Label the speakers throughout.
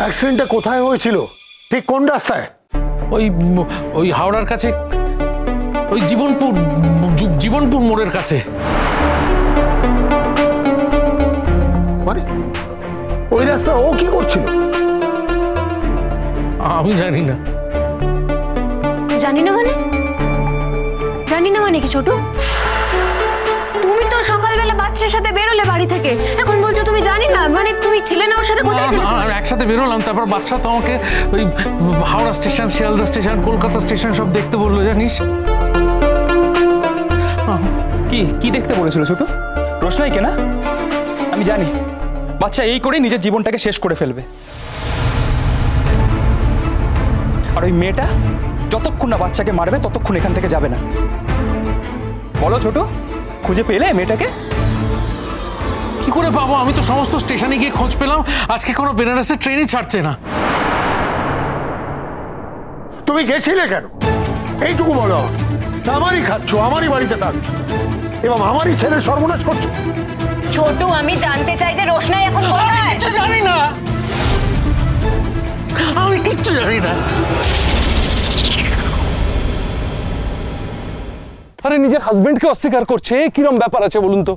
Speaker 1: অ্যাক্সিডেন্টটা কোথায় হয়েছিল, ঠিক কোন রাস্তায়?
Speaker 2: ওই ওই হাওড়ার কাছে, ওই জীবনপুর মোড়ের কাছে।
Speaker 1: মানে ওই রাস্তা ও কি করছিল?
Speaker 2: আমি জানি না।
Speaker 3: জানি না মানে? জানি না মানে কি ছোট? তুমি তো সকালবেলা বাচ্চার সাথে বেরোলে বাড়ি থেকে, এখন বলছো তুমি জানি না? মানে তুমি ছিলে না ওর সাথে? কোথায় ছিলে?
Speaker 2: একসাথে বেরোলাম, তারপর বাচ্চা তো আমাকে ওই Howrah station, Sealdah station, Kolkata station সব দেখতে বললো, জানিস?
Speaker 4: কি দেখতে বলেছিল ছোট? রোশনাইকে না? আমি জানি বাচ্চা এই করে নিজের জীবনটাকে শেষ করে ফেলবে। আর ওই মেয়েটা যতক্ষণ না বাচ্চাকে মারবে ততক্ষণ এখান থেকে যাবে না। বলো ছোট, খুঁজে পেলে মেয়েটাকে?
Speaker 2: কি করে পাবো? আমি তো সমস্ত স্টেশনে গিয়ে খোঁজ পেলাম, আজকে কোনো বেনারসের ট্রেনই ছাড়ছে না।
Speaker 1: তুমি গেছিলে কেন এইটুকু বলো। আমারই খাচ্ছ, আমারই বাড়িতে থাকছো এবং আমারই ছেলের সর্বনাশ করছো।
Speaker 3: ছোট, আমি জানতে চাই যে রোশনাই এখন কোথায়?
Speaker 2: কিচ্ছু জানি না, আমি কিচ্ছু জানি না।
Speaker 5: আরে নিজের হাজবেন্ডকে অস্বীকার করছে, কিরম ব্যাপার আছে বলুন তো?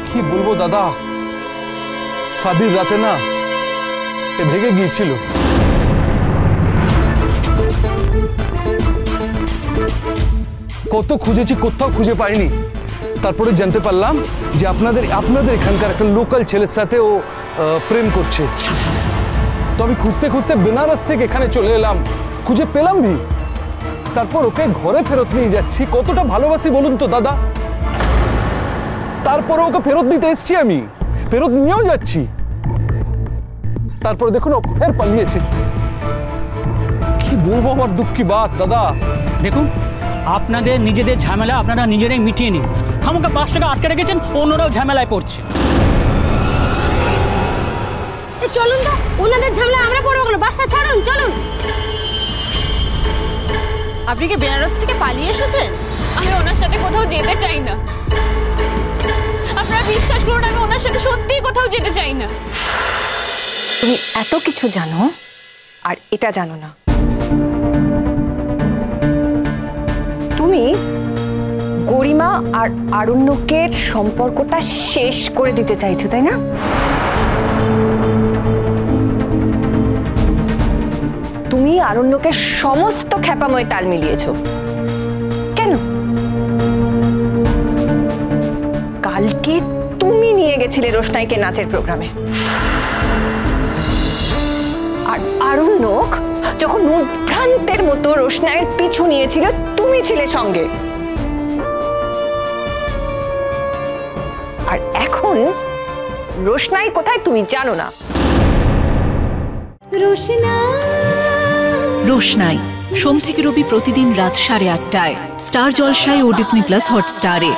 Speaker 5: কি বলবো দাদা, শাদির রাতে না এ ভেগে গিয়েছিল। কত খুঁজেছি, কোথাও খুঁজে পাইনি। তারপরে জানতে পারলাম যে আপনাদের এখানকার একটা লোকাল ছেলের সাথে ও প্রেম করছে। তো আমি খুঁজতে খুঁজতে বেনারস থেকে এখানে চলে এলাম, খুঁজে পেলাম ভি। তারপর ওকে ঘরে ফেরত নিয়ে যাচ্ছি। কতটা ভালোবাসি বলুন তো দাদা। তারপরে ওকে ফেরত দিতে এসছি, আমি ফেরত নিয়েও যাচ্ছি। তারপরে দেখুন ও ফের পালিয়েছে। কি বলবো আমার দুঃখ কি বাত দাদা।
Speaker 6: দেখুন, আপনাদের নিজেদের ঝামেলা আপনারা নিজেরাই মিটিয়ে নিন। খামোকা 5 টাকা আটকে রেখেছেন, অন্যরাও ঝামেলায় পড়ছে।
Speaker 3: চলুন তো, ওনাদের ঝামেলা আমরা পড়বো কেন? বাসটা ছাড়ুন, চলুন।
Speaker 7: আপনি কি বেনারস থেকে পালিয়ে এসেছেন? আমি ওনার সাথে কোথাও যেতে চাই না। আপনারা বিশ্বাস করুন, আমি ওনার সাথে সত্যিই কোথাও যেতে চাই না।
Speaker 3: তুমি এত কিছু জানো আর এটা জানো না। তুমি গরিমা আর আরণ্যকের সম্পর্কটা শেষ করে দিতে চাইছো, তাই না? তুমি আরণ্যকের সমস্ত খ্যাপাময় তাল মিলিয়েছো। কেন? কালকে তুমি নিয়ে গেছিলে রোশনাইকে নাচের প্রোগ্রামে, আর আরণ্যক যখন উদ্ভ্রান্তের মতো রোশনাইয়ের পিছু নিয়েছিল, তুমি ছিলে সঙ্গে। আর এখন রোশনাই কোথায় তুমি জানো না।
Speaker 8: রোশনাই সোম থেকে রবি প্রতিদিন রাত 8:30টায় স্টার জলসায় ও ডিজনি প্লাস হটস্টারে।